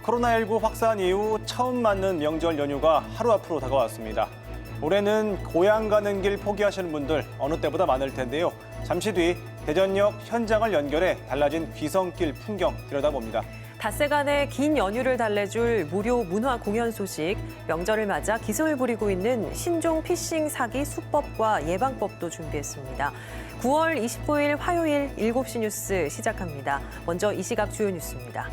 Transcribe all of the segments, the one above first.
코로나19 확산 이후 처음 맞는 명절 연휴가 하루 앞으로 다가왔습니다. 올해는 고향 가는 길 포기하시는 분들 어느 때보다 많을 텐데요. 잠시 뒤 대전역 현장을 연결해 달라진 귀성길 풍경 들여다봅니다. 닷새간의 긴 연휴를 달래줄 무료 문화 공연 소식, 명절을 맞아 기승을 부리고 있는 신종 피싱 사기 수법과 예방법도 준비했습니다. 9월 25일 화요일 7시 뉴스 시작합니다. 먼저 이 시각 주요 뉴스입니다.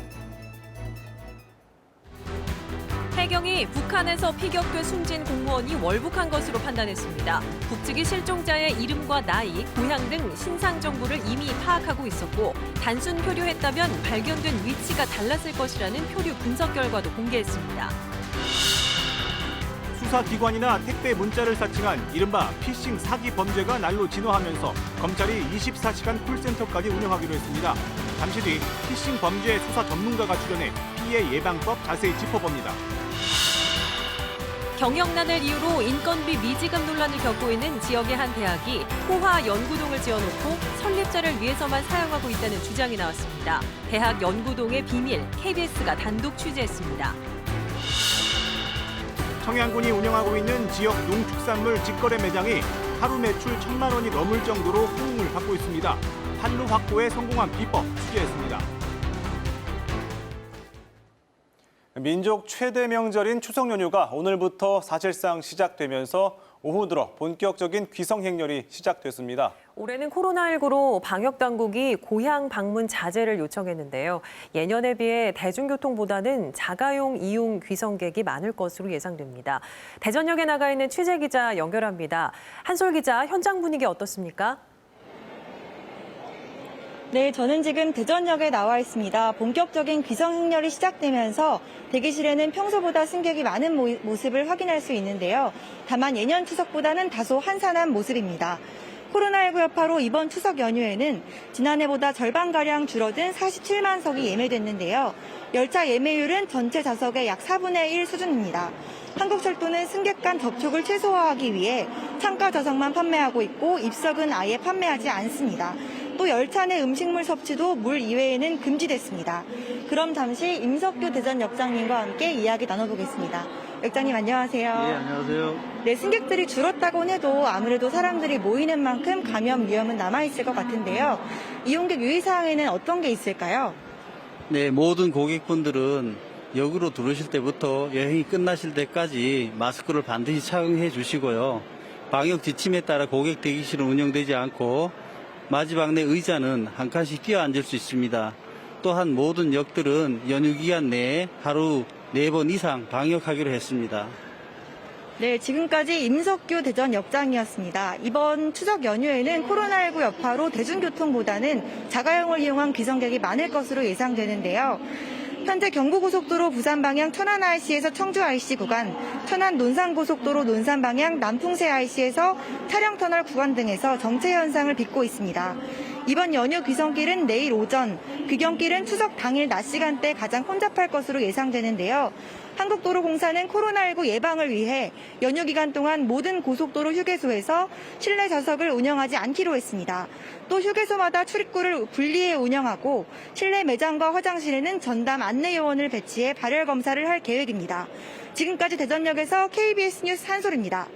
해경이 북한에서 피격돼 숨진 공무원이 월북한 것으로 판단했습니다. 북측이 실종자의 이름과 나이, 고향 등 신상 정보를 이미 파악하고 있었고 단순 표류했다면 발견된 위치가 달랐을 것이라는 표류 분석 결과도 공개했습니다. 수사기관이나 택배 문자를 사칭한 이른바 피싱 사기 범죄가 날로 진화하면서 검찰이 24시간 콜센터까지 운영하기로 했습니다. 잠시 뒤 피싱 범죄 수사 전문가가 출연해 피해 예방법 자세히 짚어봅니다. 경영난을 이유로 인건비 미지급 논란을 겪고 있는 지역의 한 대학이 호화 연구동을 지어놓고 설립자를 위해서만 사용하고 있다는 주장이 나왔습니다. 대학 연구동의 비밀, KBS가 단독 취재했습니다. 청양군이 운영하고 있는 지역 농축산물 직거래 매장이 하루 매출 1,000만 원이 넘을 정도로 호응을 받고 있습니다. 판로 확보에 성공한 비법 취재했습니다. 민족 최대 명절인 추석 연휴가 오늘부터 사실상 시작되면서 오후 들어 본격적인 귀성 행렬이 시작됐습니다. 올해는 코로나19로 방역당국이 고향 방문 자제를 요청했는데요. 예년에 비해 대중교통보다는 자가용 이용 귀성객이 많을 것으로 예상됩니다. 대전역에 나가 있는 취재기자 연결합니다. 한솔 기자, 현장 분위기 어떻습니까? 네, 저는 지금 대전역에 나와 있습니다. 본격적인 귀성 행렬이 시작되면서 대기실에는 평소보다 승객이 많은 모습을 확인할 수 있는데요. 다만 예년 추석보다는 다소 한산한 모습입니다. 코로나19 여파로 이번 추석 연휴에는 지난해보다 절반가량 줄어든 47만 석이 예매됐는데요. 열차 예매율은 전체 좌석의 약 4분의 1 수준입니다. 한국철도는 승객 간 접촉을 최소화하기 위해 창가 좌석만 판매하고 있고 입석은 아예 판매하지 않습니다. 또 열차 내 음식물 섭취도 물 이외에는 금지됐습니다. 그럼 잠시 임석규 대전 역장님과 함께 이야기 나눠보겠습니다. 역장님 안녕하세요. 네, 안녕하세요. 네, 승객들이 줄었다고는 해도 아무래도 사람들이 모이는 만큼 감염 위험은 남아있을 것 같은데요. 이용객 유의사항에는 어떤 게 있을까요? 네, 모든 고객분들은 역으로 들어오실 때부터 여행이 끝나실 때까지 마스크를 반드시 착용해 주시고요. 방역 지침에 따라 고객 대기실은 운영되지 않고 마지막 내 의자는 한 칸씩 끼어 앉을 수 있습니다. 또한 모든 역들은 연휴 기간 내에 하루 4번 이상 방역하기로 했습니다. 네, 지금까지 임석규 대전 역장이었습니다. 이번 추석 연휴에는 코로나19 여파로 대중교통보다는 자가용을 이용한 귀성객이 많을 것으로 예상되는데요. 현재 경부고속도로 부산 방향 천안 IC에서 청주 IC 구간, 천안 논산고속도로 논산 방향 남풍새 IC에서 차량터널 구간 등에서 정체 현상을 빚고 있습니다. 이번 연휴 귀성길은 내일 오전, 귀경길은 추석 당일 낮 시간대 가장 혼잡할 것으로 예상되는데요. 한국도로공사는 코로나19 예방을 위해 연휴 기간 동안 모든 고속도로 휴게소에서 실내 좌석을 운영하지 않기로 했습니다. 또 휴게소마다 출입구를 분리해 운영하고 실내 매장과 화장실에는 전담 안내요원을 배치해 발열 검사를 할 계획입니다. 지금까지 대전역에서 KBS 뉴스 한솔입니다.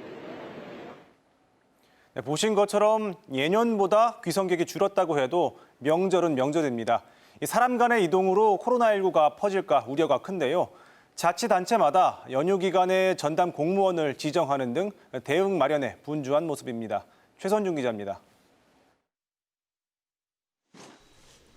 네, 보신 것처럼 예년보다 귀성객이 줄었다고 해도 명절은 명절입니다. 사람 간의 이동으로 코로나19가 퍼질까 우려가 큰데요. 자치단체마다 연휴 기간에 전담 공무원을 지정하는 등 대응 마련에 분주한 모습입니다. 최선중 기자입니다.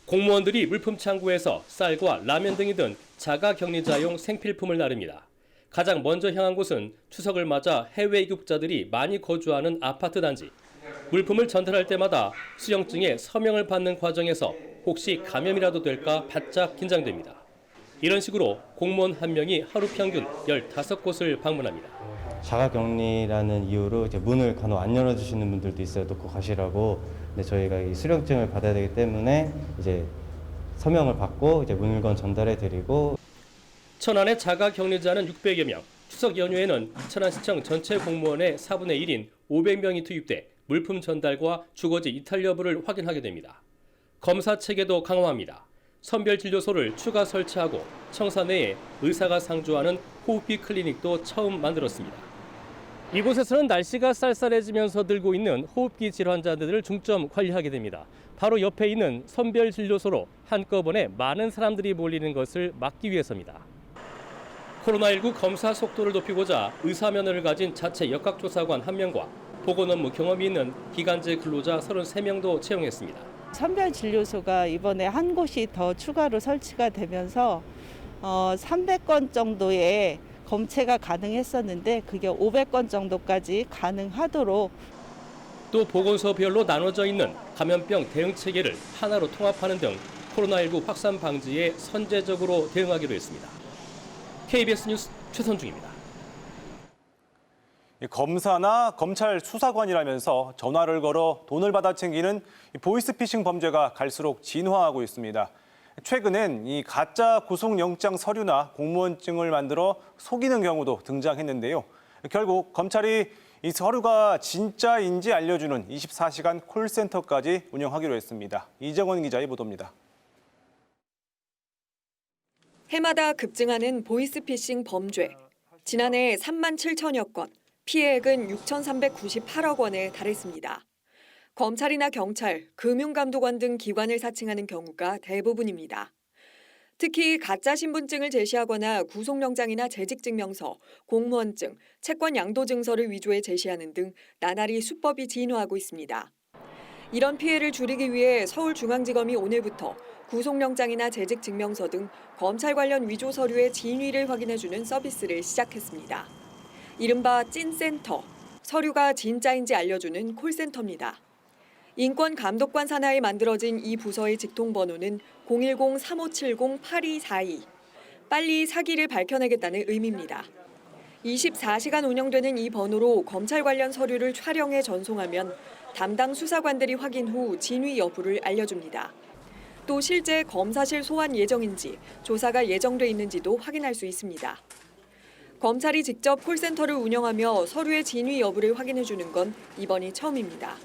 공무원들이 물품 창고에서 쌀과 라면 등이 든 자가격리자용 생필품을 나릅니다. 가장 먼저 향한 곳은 추석을 맞아 해외 입국자들이 많이 거주하는 아파트 단지. 물품을 전달할 때마다 수령증에 서명을 받는 과정에서 혹시 감염이라도 될까 바짝 긴장됩니다. 이런 식으로 공무원 한 명이 하루 평균 15곳을 방문합니다. 자가격리라는 이유로 이제 문을 간혹 안 열어주시는 분들도 있어요. 놓고 가시라고. 근데 저희가 이 수령증을 받아야 되기 때문에 이제 서명을 받고 이제 물건 전달해드리고. 천안의 자가격리자는 600여 명. 추석 연휴에는 천안시청 전체 공무원의 4분의 1인 500명이 투입돼 물품 전달과 주거지 이탈 여부를 확인하게 됩니다. 검사 체계도 강화합니다. 선별진료소를 추가 설치하고 청사 내에 의사가 상주하는 호흡기 클리닉도 처음 만들었습니다. 이곳에서는 날씨가 쌀쌀해지면서 늘고 있는 호흡기 질환자들을 중점 관리하게 됩니다. 바로 옆에 있는 선별진료소로 한꺼번에 많은 사람들이 몰리는 것을 막기 위해서입니다. 코로나19 검사 속도를 높이고자 의사 면허를 가진 자체 역학조사관 1명과 보건 업무 경험이 있는 기간제 근로자 33명도 채용했습니다. 선별진료소가 이번에 한 곳이 더 추가로 설치가 되면서 300건 정도의 검체가 가능했었는데 그게 500건 정도까지 가능하도록 또 보건소별로 나눠져 있는 감염병 대응 체계를 하나로 통합하는 등 코로나19 확산 방지에 선제적으로 대응하기로 했습니다. KBS 뉴스 최선중입니다. 검사나 검찰 수사관이라면서 전화를 걸어 돈을 받아 챙기는 보이스피싱 범죄가 갈수록 진화하고 있습니다. 최근엔 이 가짜 구속영장 서류나 공무원증을 만들어 속이는 경우도 등장했는데요. 결국 검찰이 이 서류가 진짜인지 알려주는 24시간 콜센터까지 운영하기로 했습니다. 이정원 기자의 보도입니다. 해마다 급증하는 보이스피싱 범죄. 지난해 3만 7천여 건, 피해액은 6,398억 원에 달했습니다. 검찰이나 경찰, 금융감독원 등 기관을 사칭하는 경우가 대부분입니다. 특히 가짜 신분증을 제시하거나 구속영장이나 재직증명서, 공무원증, 채권 양도증서를 위조해 제시하는 등 나날이 수법이 진화하고 있습니다. 이런 피해를 줄이기 위해 서울중앙지검이 오늘부터 구속영장이나 재직증명서 등 검찰 관련 위조 서류의 진위를 확인해주는 서비스를 시작했습니다. 이른바 찐센터, 서류가 진짜인지 알려주는 콜센터입니다. 인권감독관 산하에 만들어진 이 부서의 직통번호는 010-3570-8242. 빨리 사기를 밝혀내겠다는 의미입니다. 24시간 운영되는 이 번호로 검찰 관련 서류를 촬영해 전송하면 담당 수사관들이 확인 후 진위 여부를 알려줍니다. 또 실제 검사실 소환 예정인지, 조사가 예정돼 있는지도 확인할 수 있습니다. 검찰이 직접 콜센터를 운영하며 서류의 진위 여부를 확인해주는 건 이번이 처음입니다.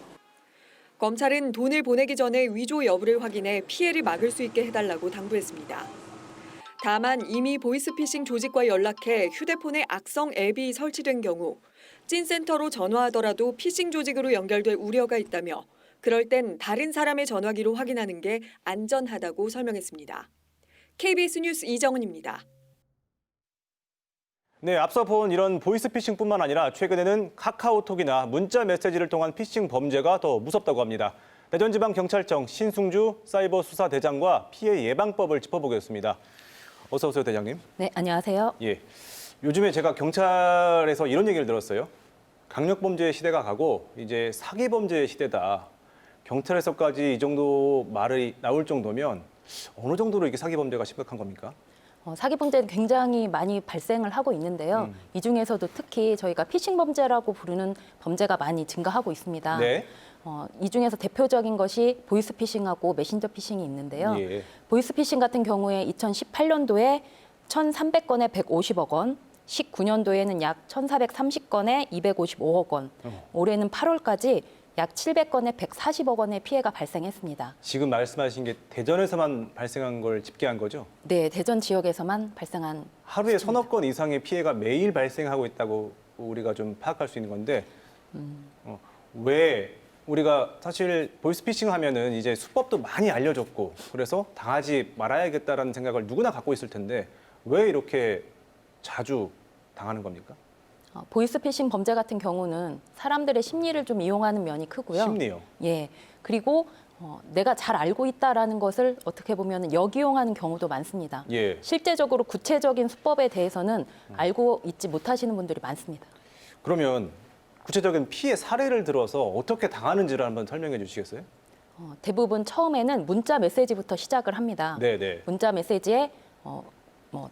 검찰은 돈을 보내기 전에 위조 여부를 확인해 피해를 막을 수 있게 해달라고 당부했습니다. 다만 이미 보이스피싱 조직과 연락해 휴대폰에 악성 앱이 설치된 경우 찐센터로 전화하더라도 피싱 조직으로 연결될 우려가 있다며 그럴 땐 다른 사람의 전화기로 확인하는 게 안전하다고 설명했습니다. KBS 뉴스 이정은입니다. 네, 앞서 본 이런 보이스피싱뿐만 아니라 최근에는 카카오톡이나 문자 메시지를 통한 피싱 범죄가 더 무섭다고 합니다. 대전지방경찰청 신승주 사이버수사대장과 피해 예방법을 짚어보겠습니다. 어서 오세요, 대장님. 네, 안녕하세요. 예, 요즘에 제가 경찰에서 이런 얘기를 들었어요. 강력범죄의 시대가 가고 이제 사기범죄의 시대다. 경찰에서까지 이 정도 말이 나올 정도면 어느 정도로 이게 사기범죄가 심각한 겁니까? 사기 범죄는 굉장히 많이 발생을 하고 있는데요. 이 중에서도 특히 저희가 피싱 범죄라고 부르는 범죄가 많이 증가하고 있습니다. 네. 이 중에서 대표적인 것이 보이스피싱하고 메신저 피싱이 있는데요. 예. 보이스피싱 같은 경우에 2018년도에 1,300건에 150억 원, 19년도에는 약 1,430건에 255억 원, 올해는 8월까지 약 700건에 140억 원의 피해가 발생했습니다. 지금 말씀하신 게 대전에서만 발생한 걸 집계한 거죠? 네, 대전 지역에서만 발생한 하루에 서너 건 이상의 피해가 매일 발생하고 있다고 우리가 좀 파악할 수 있는 건데 왜 우리가 사실 보이스피싱 하면은 이제 수법도 많이 알려졌고 그래서 당하지 말아야겠다라는 생각을 누구나 갖고 있을 텐데 왜 이렇게 자주 당하는 겁니까? 보이스피싱 범죄 같은 경우는 사람들의 심리를 좀 이용하는 면이 크고요. 심리요? 예. 그리고 내가 잘 알고 있다라는 것을 어떻게 보면 역이용하는 경우도 많습니다. 예. 실제적으로 구체적인 수법에 대해서는 알고 있지 못하시는 분들이 많습니다. 그러면 구체적인 피해 사례를 들어서 어떻게 당하는지를 한번 설명해 주시겠어요? 대부분 처음에는 문자 메시지부터 시작을 합니다. 네네. 문자 메시지에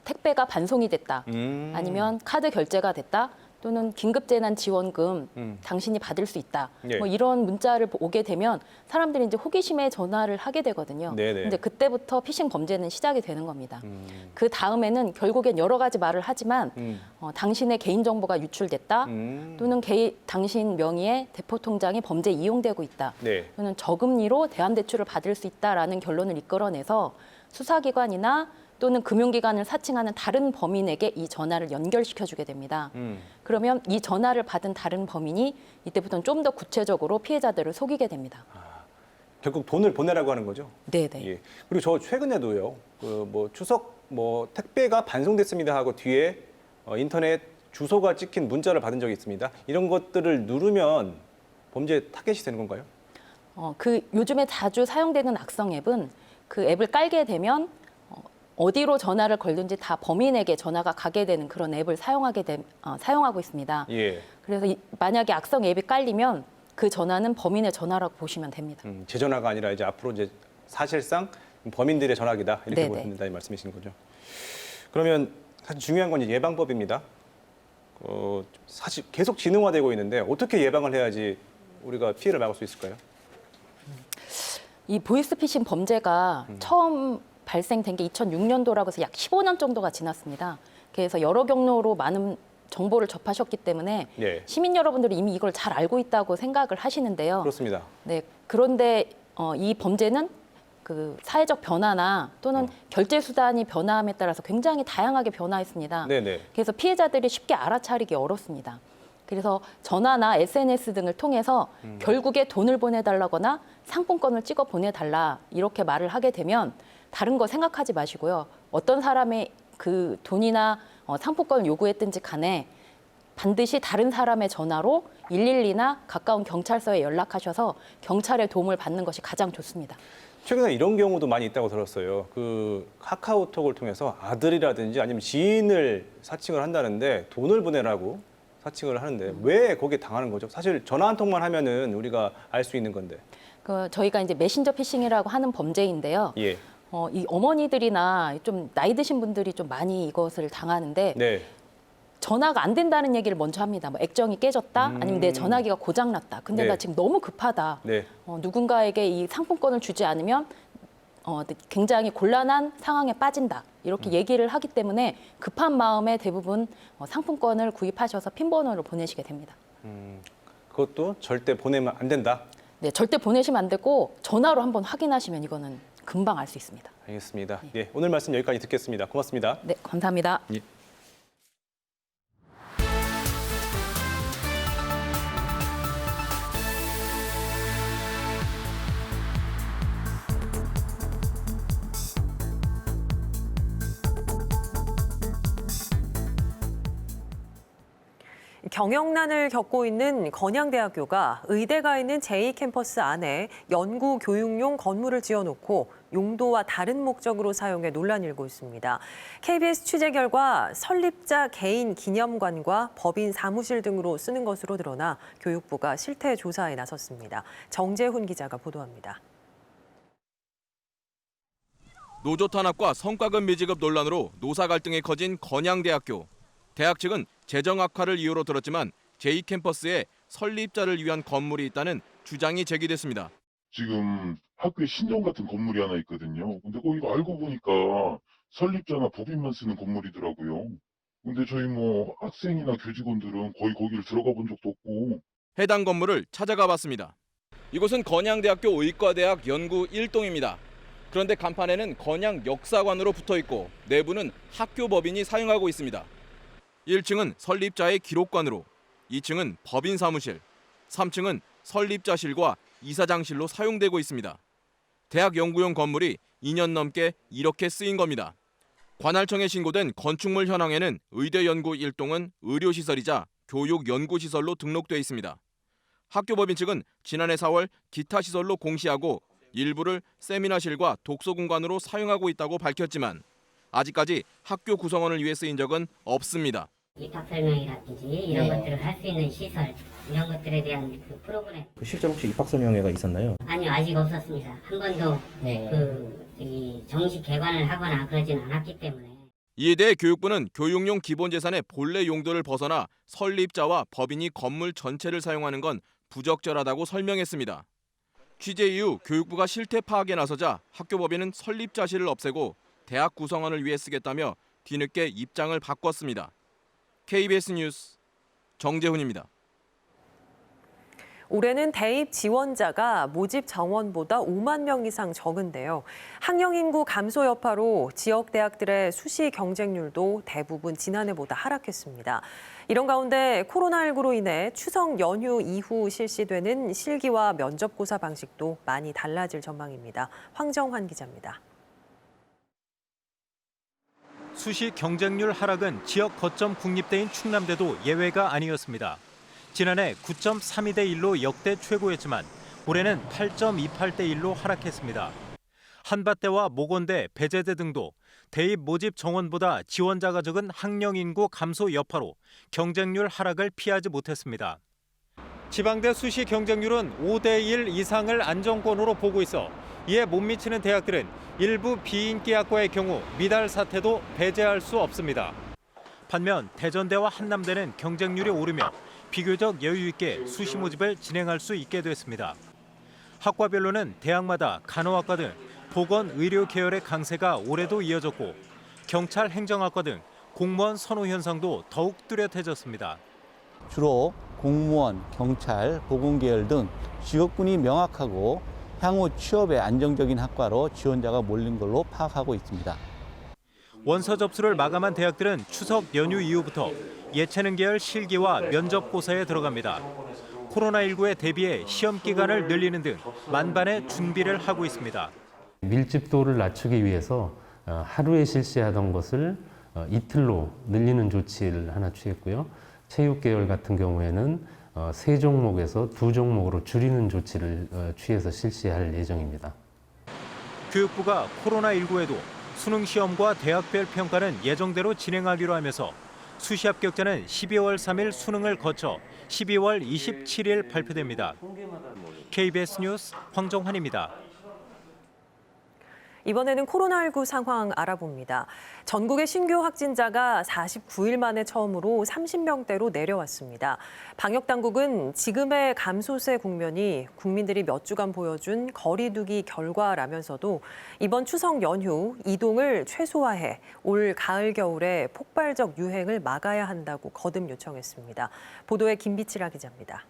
택배가 반송이 됐다. 아니면 카드 결제가 됐다. 또는 긴급재난지원금 당신이 받을 수 있다. 예. 이런 문자를 오게 되면 사람들이 이제 호기심에 전화를 하게 되거든요. 네네. 근데 그때부터 피싱 범죄는 시작이 되는 겁니다. 그 다음에는 결국엔 여러 가지 말을 하지만 당신의 개인정보가 유출됐다. 또는 당신 명의의 대포통장이 범죄에 이용되고 있다. 네. 또는 저금리로 대안대출을 받을 수 있다라는 결론을 이끌어내서 수사기관이나 또는 금융기관을 사칭하는 다른 범인에게 이 전화를 연결시켜주게 됩니다. 그러면 이 전화를 받은 다른 범인이 이때부터는 좀 더 구체적으로 피해자들을 속이게 됩니다. 결국 돈을 보내라고 하는 거죠. 네네. 예. 그리고 저 최근에도요. 추석 택배가 반송됐습니다 하고 뒤에 인터넷 주소가 찍힌 문자를 받은 적이 있습니다. 이런 것들을 누르면 범죄 타겟이 되는 건가요? 요즘에 자주 사용되는 악성 앱은 그 앱을 깔게 되면 어디로 전화를 걸든지 다 범인에게 전화가 가게 되는 그런 앱을 사용하고 있습니다. 예. 그래서 만약에 악성 앱이 깔리면 그 전화는 범인의 전화라고 보시면 됩니다. 제 전화가 아니라 이제 앞으로 이제 사실상 범인들의 전화기다 이렇게 보면 된다 이 말씀이신 거죠. 그러면 사실 중요한 건 이제 예방법입니다. 사실 계속 진흥화되고 있는데 어떻게 예방을 해야지 우리가 피해를 막을 수 있을까요? 이 보이스피싱 범죄가 처음 발생된 게 2006년도라고 해서 약 15년 정도가 지났습니다. 그래서 여러 경로로 많은 정보를 접하셨기 때문에 예. 시민 여러분들이 이미 이걸 잘 알고 있다고 생각을 하시는데요. 그렇습니다. 네, 그런데 이 범죄는 그 사회적 변화나 또는 결제 수단이 변화함에 따라서 굉장히 다양하게 변화했습니다. 네네. 그래서 피해자들이 쉽게 알아차리기 어렵습니다. 그래서 전화나 SNS 등을 통해서 결국에 돈을 보내달라거나 상품권을 찍어 보내달라 이렇게 말을 하게 되면 다른 거 생각하지 마시고요. 어떤 사람의 그 돈이나 상품권을 요구했든지 간에 반드시 다른 사람의 전화로 112나 가까운 경찰서에 연락하셔서 경찰의 도움을 받는 것이 가장 좋습니다. 최근에 이런 경우도 많이 있다고 들었어요. 그 카카오톡을 통해서 아들이라든지 아니면 지인을 사칭을 한다는데 돈을 보내라고 사칭을 하는데 왜 거기에 당하는 거죠? 사실 전화 한 통만 하면은 우리가 알 수 있는 건데. 저희가 이제 메신저 피싱이라고 하는 범죄인데요. 예. 이 어머니들이나 좀 나이 드신 분들이 좀 많이 이것을 당하는데 네. 전화가 안 된다는 얘기를 먼저 합니다. 뭐 액정이 깨졌다, 아니면 내 전화기가 고장났다. 근데 네. 나 지금 너무 급하다. 네. 누군가에게 이 상품권을 주지 않으면 굉장히 곤란한 상황에 빠진다. 이렇게 얘기를 하기 때문에 급한 마음에 대부분 상품권을 구입하셔서 핀 번호를 보내시게 됩니다. 그것도 절대 보내면 안 된다. 네, 절대 보내시면 안 되고 전화로 한번 확인하시면 이거는 금방 알 수 있습니다. 알겠습니다. 예, 오늘 말씀 여기까지 듣겠습니다. 고맙습니다. 네, 감사합니다. 예. 경영난을 겪고 있는 건양대학교가 의대가 있는 제2캠퍼스 안에 연구 교육용 건물을 지어놓고 용도와 다른 목적으로 사용해 논란이 일고 있습니다. KBS 취재 결과 설립자 개인 기념관과 법인 사무실 등으로 쓰는 것으로 드러나 교육부가 실태 조사에 나섰습니다. 정재훈 기자가 보도합니다. 노조 탄압과 성과급 미지급 논란으로 노사 갈등이 커진 건양대학교. 대학 측은 재정 악화를 이유로 들었지만 제2캠퍼스에 설립자를 위한 건물이 있다는 주장이 제기됐습니다. 지금 학교에 신정 같은 건물이 하나 있거든요. 근데 이거 알고 보니까 설립자나 법인만 쓰는 건물이더라고요. 근데 저희 학생이나 교직원들은 거의 거기를 들어가 본 적도 없고. 해당 건물을 찾아가 봤습니다. 이곳은 건양대학교 의과대학 연구 1동입니다. 그런데 간판에는 건양 역사관으로 붙어 있고 내부는 학교 법인이 사용하고 있습니다. 1층은 설립자의 기록관으로, 2층은 법인 사무실, 3층은 설립자실과 이사장실로 사용되고 있습니다. 대학 연구용 건물이 2년 넘게 이렇게 쓰인 겁니다. 관할청에 신고된 건축물 현황에는 의대 연구 1동은 의료시설이자 교육연구시설로 등록돼 있습니다. 학교법인 측은 지난해 4월 기타 시설로 공시하고 일부를 세미나실과 독서 공간으로 사용하고 있다고 밝혔지만 아직까지 학교 구성원을 위해 쓰인 적은 없습니다. 입학 설명이라든지 이런 것들을 할 수 있는 시설, 이런 것들에 대한 그 프로그램. 실제로 혹시 입학 설명회가 있었나요? 아니요, 아직 없었습니다. 한 번도 정식 개관을 하거나 그러진 않았기 때문에. 이에 대해 교육부는 교육용 기본재산의 본래 용도를 벗어나 설립자와 법인이 건물 전체를 사용하는 건 부적절하다고 설명했습니다. 취재 이후 교육부가 실태 파악에 나서자 학교법인은 설립자실을 없애고 대학 구성원을 위해 쓰겠다며 뒤늦게 입장을 바꿨습니다. KBS 뉴스 정재훈입니다. 올해는 대입 지원자가 모집 정원보다 5만 명 이상 적은데요. 학령 인구 감소 여파로 지역 대학들의 수시 경쟁률도 대부분 지난해보다 하락했습니다. 이런 가운데 코로나19로 인해 추석 연휴 이후 실시되는 실기와 면접고사 방식도 많이 달라질 전망입니다. 황정환 기자입니다. 수시 경쟁률 하락은 지역 거점 국립대인 충남대도 예외가 아니었습니다. 지난해 9.32대 1로 역대 최고였지만 올해는 8.28대 1로 하락했습니다. 한밭대와 모건대, 배재대 등도 대입 모집 정원보다 지원자가 적은 학령 인구 감소 여파로 경쟁률 하락을 피하지 못했습니다. 지방대 수시 경쟁률은 5대 1 이상을 안정권으로 보고 있어 이에 못 미치는 대학들은 일부 비인기 학과의 경우 미달 사태도 배제할 수 없습니다. 반면 대전대와 한남대는 경쟁률이 오르며 비교적 여유 있게 수시 모집을 진행할 수 있게 됐습니다. 학과별로는 대학마다 간호학과 등 보건 의료 계열의 강세가 올해도 이어졌고 경찰 행정학과 등 공무원 선호 현상도 더욱 뚜렷해졌습니다. 주로 공무원, 경찰, 보건 계열 등 직업군이 명확하고 향후 취업에 안정적인 학과로 지원자가 몰린 걸로 파악하고 있습니다. 원서 접수를 마감한 대학들은 추석 연휴 이후부터 예체능 계열 실기와 면접고사에 들어갑니다. 코로나19에 대비해 시험 기간을 늘리는 등 만반의 준비를 하고 있습니다. 밀집도를 낮추기 위해서 하루에 실시하던 것을 이틀로 늘리는 조치를 하나 취했고요. 체육 계열 같은 경우에는 3종목에서 2종목으로 줄이는 조치를 취해서 실시할 예정입니다. 교육부가 코로나19에도 수능 시험과 대학별 평가는 예정대로 진행하기로 하면서 수시 합격자는 12월 3일 수능을 거쳐 12월 27일 발표됩니다. KBS 뉴스 황정환입니다. 이번에는 코로나19 상황 알아봅니다. 전국의 신규 확진자가 49일 만에 처음으로 30명대로 내려왔습니다. 방역당국은 지금의 감소세 국면이 국민들이 몇 주간 보여준 거리 두기 결과라면서도 이번 추석 연휴 이동을 최소화해 올 가을 겨울에 폭발적 유행을 막아야 한다고 거듭 요청했습니다. 보도에 김비치라 기자입니다.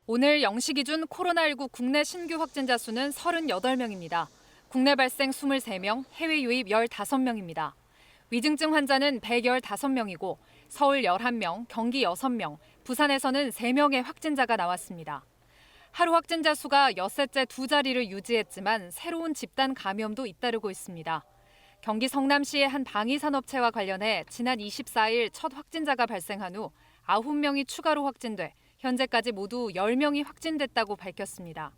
오늘 0시 기준 코로나19 국내 신규 확진자 수는 38명입니다. 국내 발생 23명, 해외 유입 15명입니다. 위중증 환자는 115명이고 서울 11명, 경기 6명, 부산에서는 3명의 확진자가 나왔습니다. 하루 확진자 수가 엿새째 두 자리를 유지했지만 새로운 집단 감염도 잇따르고 있습니다. 경기 성남시의 한 방위산업체와 관련해 지난 24일 첫 확진자가 발생한 후 9명이 추가로 확진돼 현재까지 모두 10명이 확진됐다고 밝혔습니다.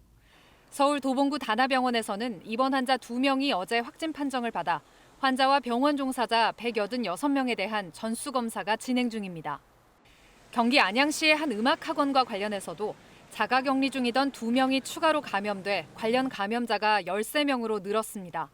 서울 도봉구 다나병원에서는 입원 환자 2명이 어제 확진 판정을 받아 환자와 병원 종사자 186명에 대한 전수검사가 진행 중입니다. 경기 안양시의 한 음악학원과 관련해서도 자가격리 중이던 2명이 추가로 감염돼 관련 감염자가 13명으로 늘었습니다.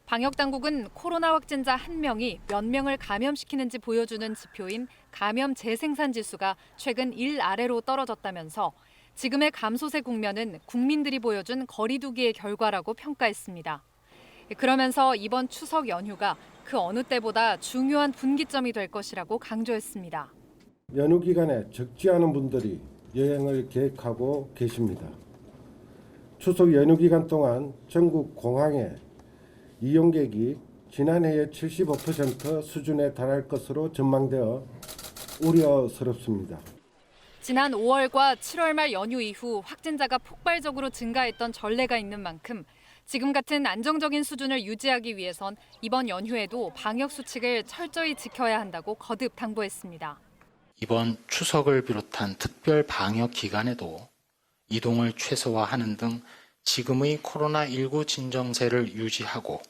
방역당국은 코로나 확진자 1명이 몇 명을 감염시키는지 보여주는 지표인 감염 재생산 지수가 최근 1 아래로 떨어졌다면서 지금의 감소세 국면은 국민들이 보여준 거리 두기의 결과라고 평가했습니다. 그러면서 이번 추석 연휴가 그 어느 때보다 중요한 분기점이 될 것이라고 강조했습니다. 연휴 기간에 적지 않은 분들이 여행을 계획하고 계십니다. 추석 연휴 기간 동안 전국 공항에 이용객이 지난해의 75% 수준에 달할 것으로 전망되어 우려스럽습니다. 지난 5월과 7월 말 연휴 이후 확진자가 폭발적으로 증가했던 전례가 있는 만큼 지금 같은 안정적인 수준을 유지하기 위해선 이번 연휴에도 방역 수칙을 철저히 지켜야 한다고 거듭 당부했습니다. 이번 추석을 비롯한 특별 방역 기간에도 이동을 최소화하는 등 지금의 코로나19 진정세를 유지하고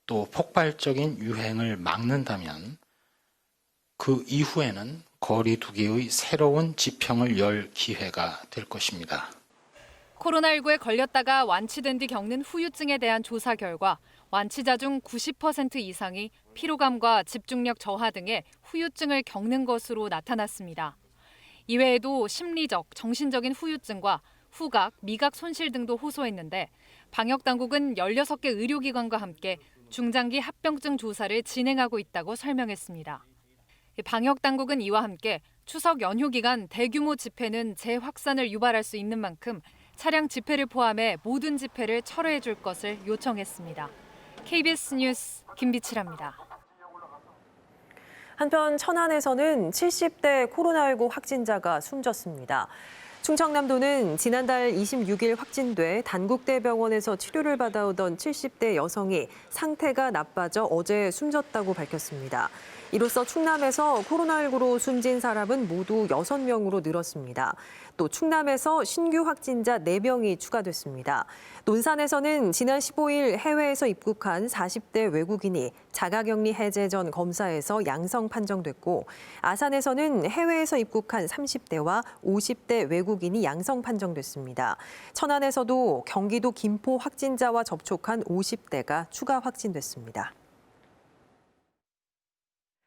또 폭발적인 유행을 막는다면 그 이후에는 거리 두기의 새로운 지평을 열 기회가 될 것입니다. 코로나19에 걸렸다가 완치된 뒤 겪는 후유증에 대한 조사 결과 완치자 중 90% 이상이 피로감과 집중력 저하 등의 후유증을 겪는 것으로 나타났습니다. 이외에도 심리적, 정신적인 후유증과 후각, 미각 손실 등도 호소했는데 방역당국은 16개 의료기관과 함께 중장기 합병증 조사를 진행하고 있다고 설명했습니다. 방역당국은 이와 함께 추석 연휴 기간 대규모 집회는 재확산을 유발할 수 있는 만큼 차량 집회를 포함해 모든 집회를 철회해 줄 것을 요청했습니다. KBS 뉴스 김비치라입니다. 한편 천안에서는 70대 코로나19 확진자가 숨졌습니다. 충청남도는 지난달 26일 확진돼 단국대병원에서 치료를 받아오던 70대 여성이 상태가 나빠져 어제 숨졌다고 밝혔습니다. 이로써 충남에서 코로나19로 숨진 사람은 모두 6명으로 늘었습니다. 또 충남에서 신규 확진자 4명이 추가됐습니다. 논산에서는 지난 15일 해외에서 입국한 40대 외국인이 자가격리 해제 전 검사에서 양성 판정됐고, 아산에서는 해외에서 입국한 30대와 50대 외국인이 양성 판정됐습니다. 천안에서도 경기도 김포 확진자와 접촉한 50대가 추가 확진됐습니다.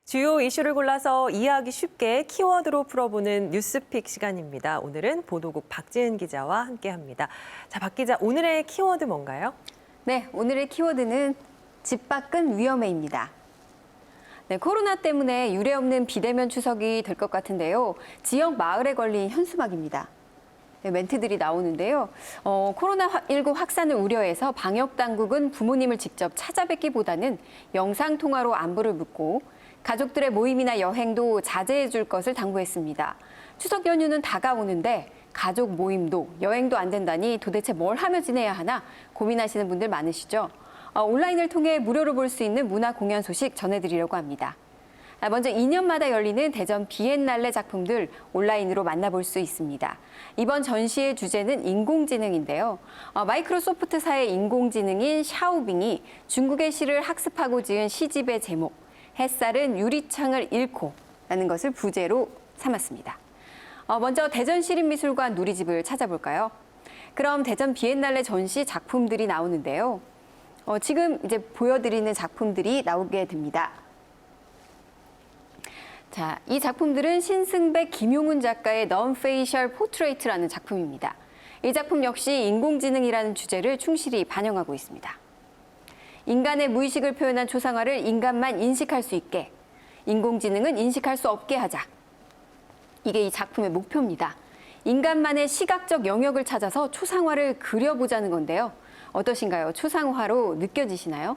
주요 이슈를 골라서 이해하기 쉽게 키워드로 풀어보는 뉴스픽 시간입니다. 오늘은 보도국 박지은 기자와 함께합니다. 자, 박 기자, 오늘의 키워드 뭔가요? 네, 오늘의 키워드는 집 밖은 위험해입니다. 네, 코로나 때문에 유례없는 비대면 추석이 될 것 같은데요. 지역 마을에 걸린 현수막입니다. 네, 멘트들이 나오는데요. 코로나19 확산을 우려해서 방역당국은 부모님을 직접 찾아뵙기보다는 영상통화로 안부를 묻고 가족들의 모임이나 여행도 자제해 줄 것을 당부했습니다. 추석 연휴는 다가오는데 가족 모임도 여행도 안 된다니 도대체 뭘 하며 지내야 하나 고민하시는 분들 많으시죠? 온라인을 통해 무료로 볼 수 있는 문화 공연 소식 전해드리려고 합니다. 먼저 2년마다 열리는 대전 비엔날레 작품들 온라인으로 만나볼 수 있습니다. 이번 전시의 주제는 인공지능인데요. 마이크로소프트사의 인공지능인 샤오빙이 중국의 시를 학습하고 지은 시집의 제목 햇살은 유리창을 잃고라는 것을 부제로 삼았습니다. 먼저 대전시립미술관 누리집을 찾아볼까요? 그럼 대전 비엔날레 전시 작품들이 나오는데요. 지금 이제 보여드리는 작품들이 나오게 됩니다. 자, 이 작품들은 신승백, 김용훈 작가의 Non-Facial Portrait라는 작품입니다. 이 작품 역시 인공지능이라는 주제를 충실히 반영하고 있습니다. 인간의 무의식을 표현한 초상화를 인간만 인식할 수 있게, 인공지능은 인식할 수 없게 하자. 이게 이 작품의 목표입니다. 인간만의 시각적 영역을 찾아서 초상화를 그려보자는 건데요. 어떠신가요? 초상화로 느껴지시나요?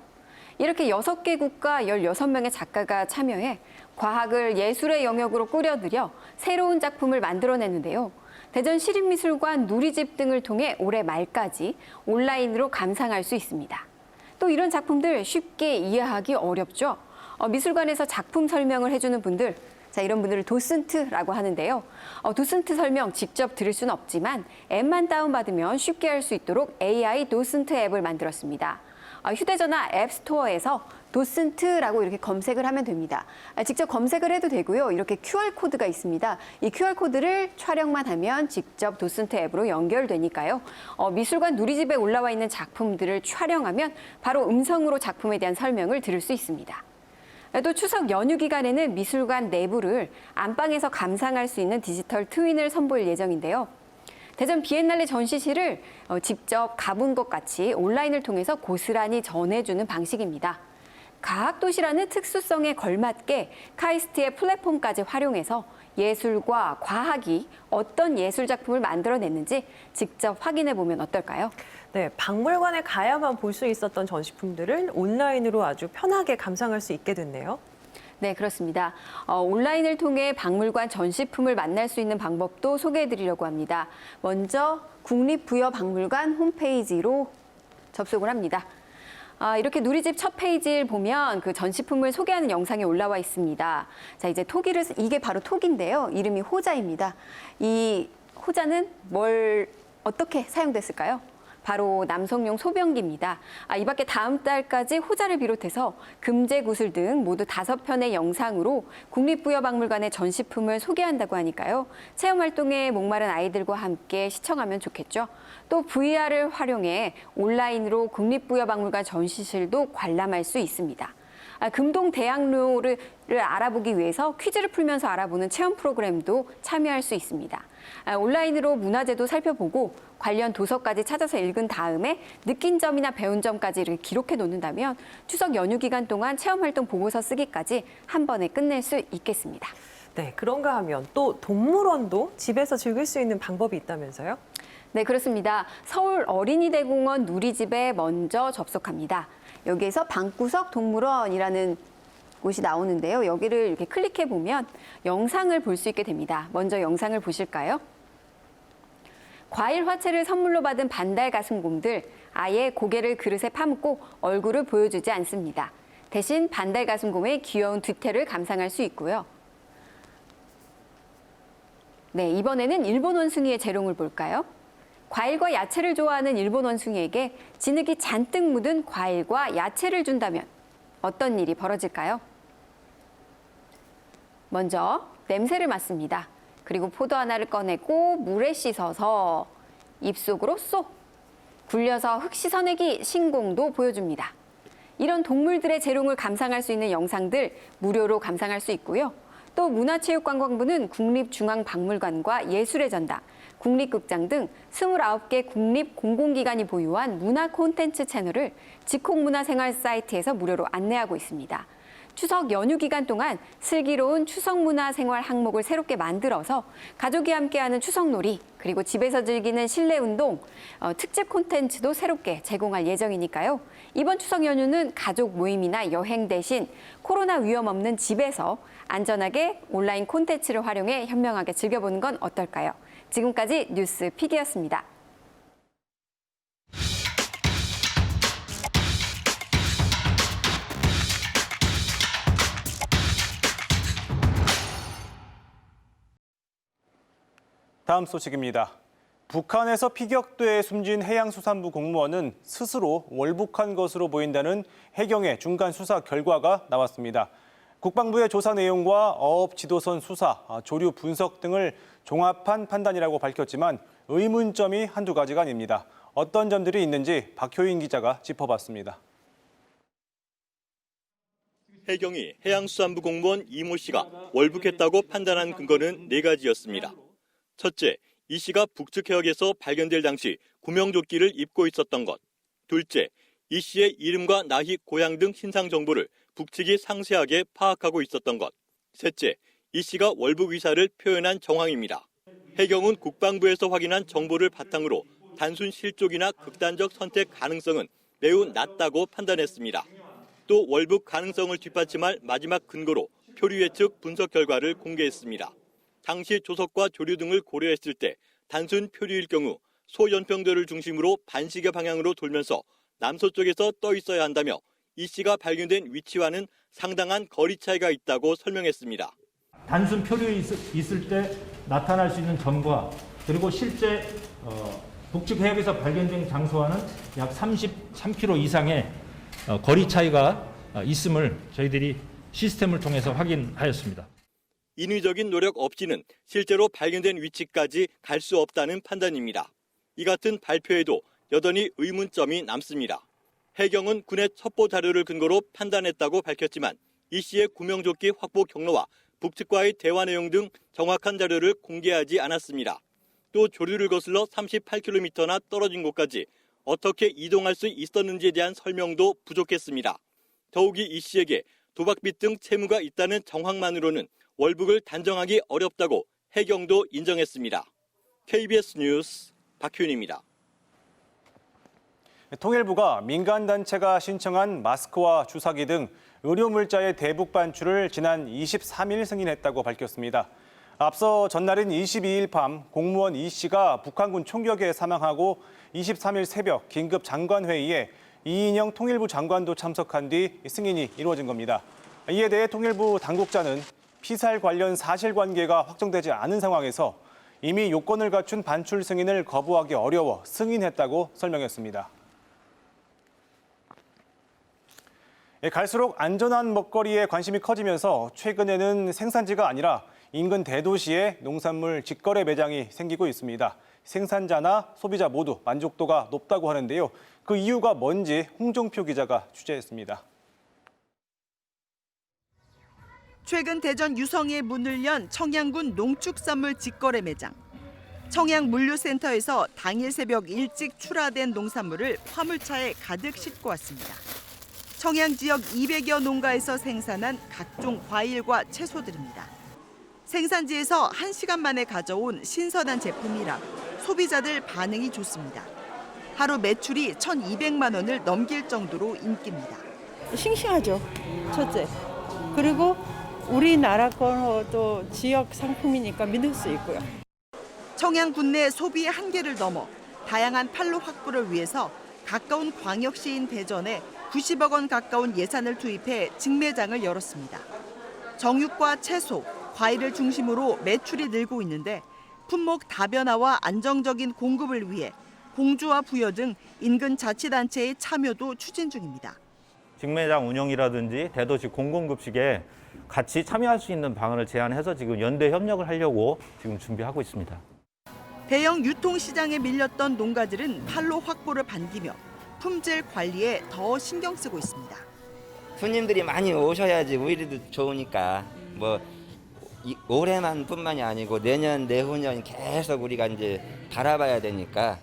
이렇게 6개 국가 16명의 작가가 참여해 과학을 예술의 영역으로 꾸려들여 새로운 작품을 만들어냈는데요. 대전시립미술관 누리집 등을 통해 올해 말까지 온라인으로 감상할 수 있습니다. 또 이런 작품들 쉽게 이해하기 어렵죠. 미술관에서 작품 설명을 해주는 분들, 자, 이런 분들을 도슨트라고 하는데요. 도슨트 설명 직접 들을 수는 없지만 앱만 다운받으면 쉽게 할 수 있도록 AI 도슨트 앱을 만들었습니다. 휴대전화 앱스토어에서 도슨트라고 이렇게 검색을 하면 됩니다. 직접 검색을 해도 되고요. 이렇게 QR코드가 있습니다. 이 QR코드를 촬영만 하면 직접 도슨트 앱으로 연결되니까요. 미술관 누리집에 올라와 있는 작품들을 촬영하면 바로 음성으로 작품에 대한 설명을 들을 수 있습니다. 또 추석 연휴 기간에는 미술관 내부를 안방에서 감상할 수 있는 디지털 트윈을 선보일 예정인데요. 대전 비엔날레 전시실을 직접 가본 것 같이 온라인을 통해서 고스란히 전해주는 방식입니다. 과학도시라는 특수성에 걸맞게 카이스트의 플랫폼까지 활용해서 예술과 과학이 어떤 예술 작품을 만들어냈는지 직접 확인해 보면 어떨까요? 네, 박물관에 가야만 볼 수 있었던 전시품들을 온라인으로 아주 편하게 감상할 수 있게 됐네요. 네, 그렇습니다. 온라인을 통해 박물관 전시품을 만날 수 있는 방법도 소개해드리려고 합니다. 먼저 국립부여박물관 홈페이지로 접속을 합니다. 이렇게 누리집 첫 페이지를 보면 그 전시품을 소개하는 영상이 올라와 있습니다. 자, 이제 토기를, 이게 바로 토기인데요. 이름이 호자입니다. 이 호자는 어떻게 사용됐을까요? 바로 남성용 소변기입니다. 이 밖에 다음 달까지 호자를 비롯해서 금제 구슬 등 모두 5편의 영상으로 국립부여박물관의 전시품을 소개한다고 하니까요. 체험활동에 목마른 아이들과 함께 시청하면 좋겠죠. 또 VR을 활용해 온라인으로 국립부여박물관 전시실도 관람할 수 있습니다. 금동 대학로를 알아보기 위해서 퀴즈를 풀면서 알아보는 체험 프로그램도 참여할 수 있습니다. 온라인으로 문화재도 살펴보고 관련 도서까지 찾아서 읽은 다음에 느낀 점이나 배운 점까지 이렇게 기록해 놓는다면 추석 연휴 기간 동안 체험활동 보고서 쓰기까지 한 번에 끝낼 수 있겠습니다. 네, 그런가 하면 또 동물원도 집에서 즐길 수 있는 방법이 있다면서요? 네, 그렇습니다. 서울 어린이대공원 누리집에 먼저 접속합니다. 여기에서 방구석 동물원이라는 곳이 나오는데요. 여기를 이렇게 클릭해 보면 영상을 볼 수 있게 됩니다. 먼저 영상을 보실까요? 과일 화채를 선물로 받은 반달 가슴곰들, 아예 고개를 그릇에 파묻고 얼굴을 보여주지 않습니다. 대신 반달 가슴곰의 귀여운 뒤태를 감상할 수 있고요. 네, 이번에는 일본 원숭이의 재롱을 볼까요? 과일과 야채를 좋아하는 일본 원숭이에게 진흙이 잔뜩 묻은 과일과 야채를 준다면 어떤 일이 벌어질까요? 먼저 냄새를 맡습니다. 그리고 포도 하나를 꺼내고 물에 씻어서 입속으로 쏙! 굴려서 흙 씻어내기 신공도 보여줍니다. 이런 동물들의 재롱을 감상할 수 있는 영상들 무료로 감상할 수 있고요. 또 문화체육관광부는 국립중앙박물관과 예술의 전당, 국립극장 등 29개 국립공공기관이 보유한 문화 콘텐츠 채널을 직콕문화생활 사이트에서 무료로 안내하고 있습니다. 추석 연휴 기간 동안 슬기로운 추석문화생활 항목을 새롭게 만들어서 가족이 함께하는 추석놀이, 그리고 집에서 즐기는 실내 운동, 특집 콘텐츠도 새롭게 제공할 예정이니까요. 이번 추석 연휴는 가족 모임이나 여행 대신 코로나 위험 없는 집에서 안전하게 온라인 콘텐츠를 활용해 현명하게 즐겨보는 건 어떨까요? 지금까지 뉴스 PD였습니다. 다음 소식입니다. 북한에서 피격돼 숨진 해양수산부 공무원은 스스로 월북한 것으로 보인다는 해경의 중간 수사 결과가 나왔습니다. 국방부의 조사 내용과 어업 지도선 수사, 조류 분석 등을 종합한 판단이라고 밝혔지만 의문점이 한두 가지가 아닙니다. 어떤 점들이 있는지 박효인 기자가 짚어봤습니다. 해경이 해양수산부 공무원 이모 씨가 월북했다고 판단한 근거는 4가지였습니다. 첫째, 이 씨가 북측 해역에서 발견될 당시 구명조끼를 입고 있었던 것. 둘째, 이 씨의 이름과 나이, 고향 등 신상 정보를 북측이 상세하게 파악하고 있었던 것. 셋째, 이 씨가 월북 의사를 표현한 정황입니다. 해경은 국방부에서 확인한 정보를 바탕으로 단순 실족이나 극단적 선택 가능성은 매우 낮다고 판단했습니다. 또 월북 가능성을 뒷받침할 마지막 근거로 표류 예측 분석 결과를 공개했습니다. 당시 조석과 조류 등을 고려했을 때 단순 표류일 경우 소연평도를 중심으로 반시계 방향으로 돌면서 남서쪽에서 떠 있어야 한다며 이 씨가 발견된 위치와는 상당한 거리 차이가 있다고 설명했습니다. 단순 표류에 있을 때 나타날 수 있는 점과 그리고 실제 북측 해역에서 발견된 장소와는 약 33km 이상의 거리 차이가 있음을 저희들이 시스템을 통해서 확인하였습니다. 인위적인 노력 없이는 실제로 발견된 위치까지 갈 수 없다는 판단입니다. 이 같은 발표에도 여전히 의문점이 남습니다. 해경은 군의 첩보 자료를 근거로 판단했다고 밝혔지만 이 씨의 구명조끼 확보 경로와 북측과의 대화 내용 등 정확한 자료를 공개하지 않았습니다. 또 조류를 거슬러 38km나 떨어진 곳까지 어떻게 이동할 수 있었는지에 대한 설명도 부족했습니다. 더욱이 이 씨에게 도박빚 등 채무가 있다는 정황만으로는 월북을 단정하기 어렵다고 해경도 인정했습니다. KBS 뉴스 박효인입니다. 통일부가 민간단체가 신청한 마스크와 주사기 등 의료물자의 대북 반출을 지난 23일 승인했다고 밝혔습니다. 앞서 전날인 22일 밤 공무원 이 씨가 북한군 총격에 사망하고 23일 새벽 긴급 장관회의에 이인영 통일부 장관도 참석한 뒤 승인이 이루어진 겁니다. 이에 대해 통일부 당국자는 피살 관련 사실관계가 확정되지 않은 상황에서 이미 요건을 갖춘 반출 승인을 거부하기 어려워 승인했다고 설명했습니다. 갈수록 안전한 먹거리에 관심이 커지면서 최근에는 생산지가 아니라 인근 대도시에 농산물 직거래 매장이 생기고 있습니다. 생산자나 소비자 모두 만족도가 높다고 하는데요. 그 이유가 뭔지 홍종표 기자가 취재했습니다. 최근 대전 유성에 문을 연 청양군 농축산물 직거래 매장. 청양물류센터에서 당일 새벽 일찍 출하된 농산물을 화물차에 가득 싣고 왔습니다. 청양 지역 200여 농가에서 생산한 각종 과일과 채소들입니다. 생산지에서 1시간 만에 가져온 신선한 제품이라 소비자들 반응이 좋습니다. 하루 매출이 1,200만 원을 넘길 정도로 인기입니다. 싱싱하죠, 첫째. 그리고 우리나라 거도 지역 상품이니까 믿을 수 있고요. 청양군 내 소비의 한계를 넘어 다양한 판로 확보를 위해서 가까운 광역시인 대전에 90억 원 가까운 예산을 투입해 직매장을 열었습니다. 정육과 채소, 과일을 중심으로 매출이 늘고 있는데 품목 다변화와 안정적인 공급을 위해 공주와 부여 등 인근 자치단체의 참여도 추진 중입니다. 직매장 운영이라든지 대도시 공공급식에 같이 참여할 수 있는 방안을 제안해서 지금 연대 협력을 하려고 지금 준비하고 있습니다. 대형 유통시장에 밀렸던 농가들은 판로 확보를 반기며 품질 관리에 더 신경 쓰고 있습니다. 손님들이 많이 오셔야지 우리도 좋으니까 올해만 뿐만이 아니고 내년, 내후년 계속 우리가 이제 바라봐야 되니까.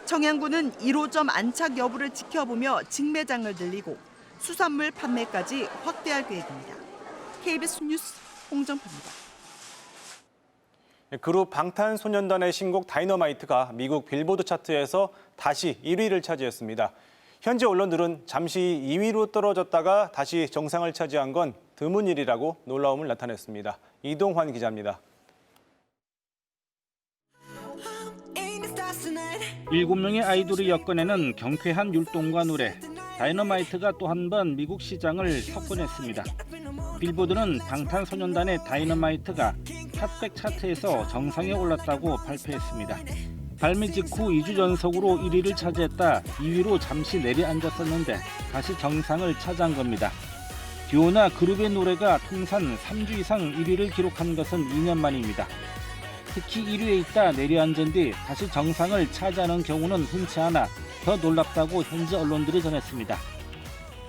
청양군은 1호점 안착 여부를 지켜보며 직매장을 늘리고 수산물 판매까지 확대할 계획입니다. KBS 뉴스 홍정표입니다. 그룹 방탄소년단의 신곡 다이너마이트가 미국 빌보드 차트에서 다시 1위를 차지했습니다. 현지 언론들은 잠시 2위로 떨어졌다가 다시 정상을 차지한 건 드문 일이라고 놀라움을 나타냈습니다. 이동환 기자입니다. 7명의 아이돌이 엮어내는 경쾌한 율동과 노래, 다이너마이트가 또 한 번 미국 시장을 석권했습니다. 빌보드는 방탄소년단의 다이너마이트가 핫백 차트에서 정상에 올랐다고 발표했습니다. 발매 직후 2주 연속으로 1위를 차지했다 2위로 잠시 내려앉았었는데 다시 정상을 차지한 겁니다. 듀오나 그룹의 노래가 통산 3주 이상 1위를 기록한 것은 2년 만입니다. 특히 1위에 있다 내려앉은 뒤 다시 정상을 차지하는 경우는 흔치 않아 더 놀랍다고 현지 언론들이 전했습니다.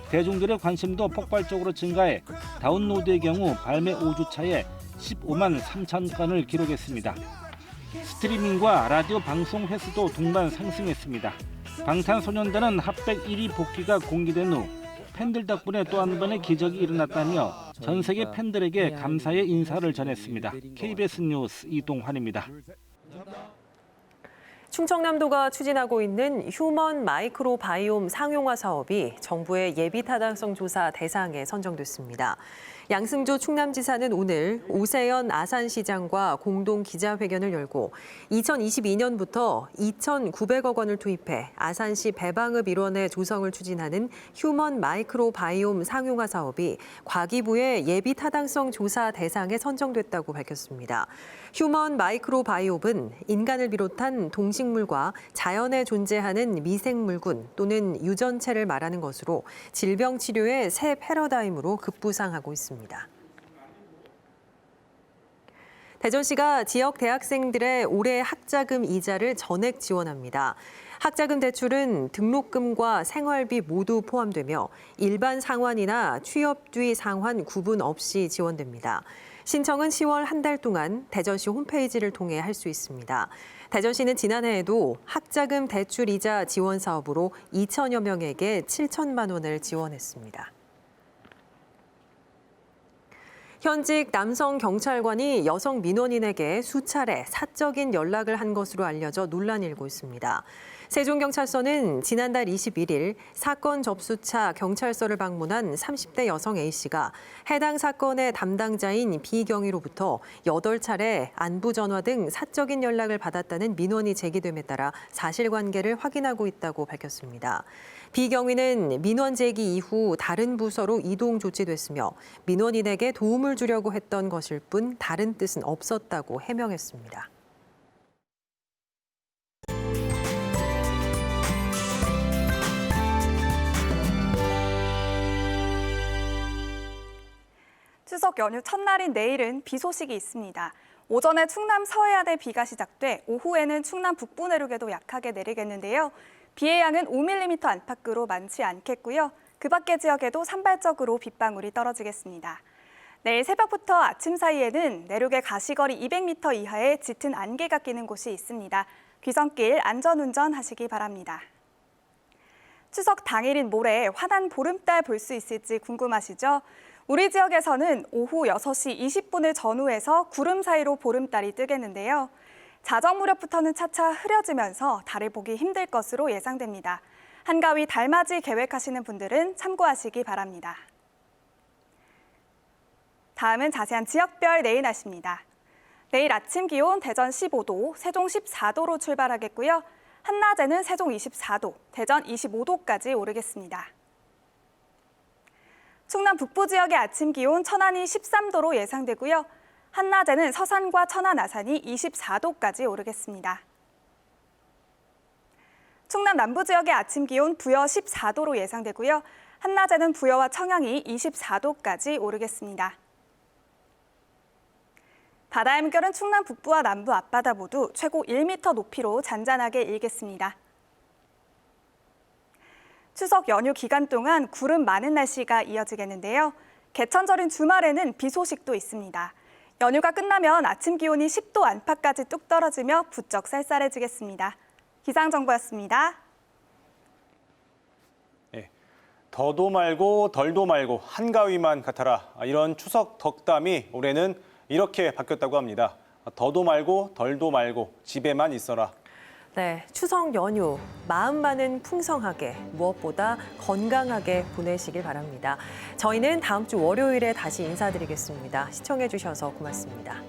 대중들의 관심도 폭발적으로 증가해 다운로드의 경우 발매 5주차에 15만 3천 건을 기록했습니다. 스트리밍과 라디오 방송 횟수도 동반 상승했습니다. 방탄소년단은 핫백 1위 복귀가 공개된 후 팬들 덕분에 또 한 번의 기적이 일어났다며 전 세계 팬들에게 감사의 인사를 전했습니다. KBS 뉴스 이동환입니다. 충청남도가 추진하고 있는 휴먼 마이크로바이옴 상용화 사업이 정부의 예비 타당성 조사 대상에 선정됐습니다. 양승조 충남지사는 오늘 오세연 아산시장과 공동 기자회견을 열고 2022년부터 2,900억 원을 투입해 아산시 배방읍 일원의 조성을 추진하는 휴먼 마이크로바이옴 상용화 사업이 과기부의 예비 타당성 조사 대상에 선정됐다고 밝혔습니다. 휴먼 마이크로바이옴은 인간을 비롯한 동식물과 자연에 존재하는 미생물군 또는 유전체를 말하는 것으로 질병 치료의 새 패러다임으로 급부상하고 있습니다. 대전시가 지역 대학생들의 올해 학자금 이자를 전액 지원합니다. 학자금 대출은 등록금과 생활비 모두 포함되며 일반 상환이나 취업 뒤 상환 구분 없이 지원됩니다. 신청은 10월 한 달 동안 대전시 홈페이지를 통해 할 수 있습니다. 대전시는 지난해에도 학자금 대출 이자 지원 사업으로 2천여 명에게 7천만 원을 지원했습니다. 현직 남성 경찰관이 여성 민원인에게 수차례 사적인 연락을 한 것으로 알려져 논란이 일고 있습니다. 세종경찰서는 지난달 21일 사건 접수차 경찰서를 방문한 30대 여성 A씨가 해당 사건의 담당자인 B경위로부터 8차례 안부 전화 등 사적인 연락을 받았다는 민원이 제기됨에 따라 사실관계를 확인하고 있다고 밝혔습니다. B경위는 민원 제기 이후 다른 부서로 이동 조치됐으며 민원인에게 도움을 주려고 했던 것일 뿐 다른 뜻은 없었다고 해명했습니다. 추석 연휴 첫날인 내일은 비 소식이 있습니다. 오전에 충남 서해안에 비가 시작돼 오후에는 충남 북부 내륙에도 약하게 내리겠는데요. 비의 양은 5mm 안팎으로 많지 않겠고요. 그 밖의 지역에도 산발적으로 빗방울이 떨어지겠습니다. 내일 새벽부터 아침 사이에는 내륙의 가시거리 200m 이하의 짙은 안개가 끼는 곳이 있습니다. 귀성길 안전운전 하시기 바랍니다. 추석 당일인 모레 환한 보름달 볼 수 있을지 궁금하시죠? 우리 지역에서는 오후 6시 20분을 전후해서 구름 사이로 보름달이 뜨겠는데요. 자정 무렵부터는 차차 흐려지면서 달을 보기 힘들 것으로 예상됩니다. 한가위 달맞이 계획하시는 분들은 참고하시기 바랍니다. 다음은 자세한 지역별 내일 날씨입니다. 내일 아침 기온 대전 15도, 세종 14도로 출발하겠고요. 한낮에는 세종 24도, 대전 25도까지 오르겠습니다. 충남 북부 지역의 아침 기온 천안이 13도로 예상되고요. 한낮에는 서산과 천안, 아산이 24도까지 오르겠습니다. 충남 남부 지역의 아침 기온 부여 14도로 예상되고요. 한낮에는 부여와 청양이 24도까지 오르겠습니다. 바다의 물결은 충남 북부와 남부 앞바다 모두 최고 1m 높이로 잔잔하게 일겠습니다. 추석 연휴 기간 동안 구름 많은 날씨가 이어지겠는데요. 개천절인 주말에는 비 소식도 있습니다. 연휴가 끝나면 아침 기온이 10도 안팎까지 뚝 떨어지며 부쩍 쌀쌀해지겠습니다. 기상정보였습니다. 네, 더도 말고 덜도 말고 한가위만 같아라. 이런 추석 덕담이 올해는 이렇게 바뀌었다고 합니다. 더도 말고 덜도 말고 집에만 있어라. 네, 추석 연휴 마음만은 풍성하게 무엇보다 건강하게 보내시길 바랍니다. 저희는 다음 주 월요일에 다시 인사드리겠습니다. 시청해 주셔서 고맙습니다.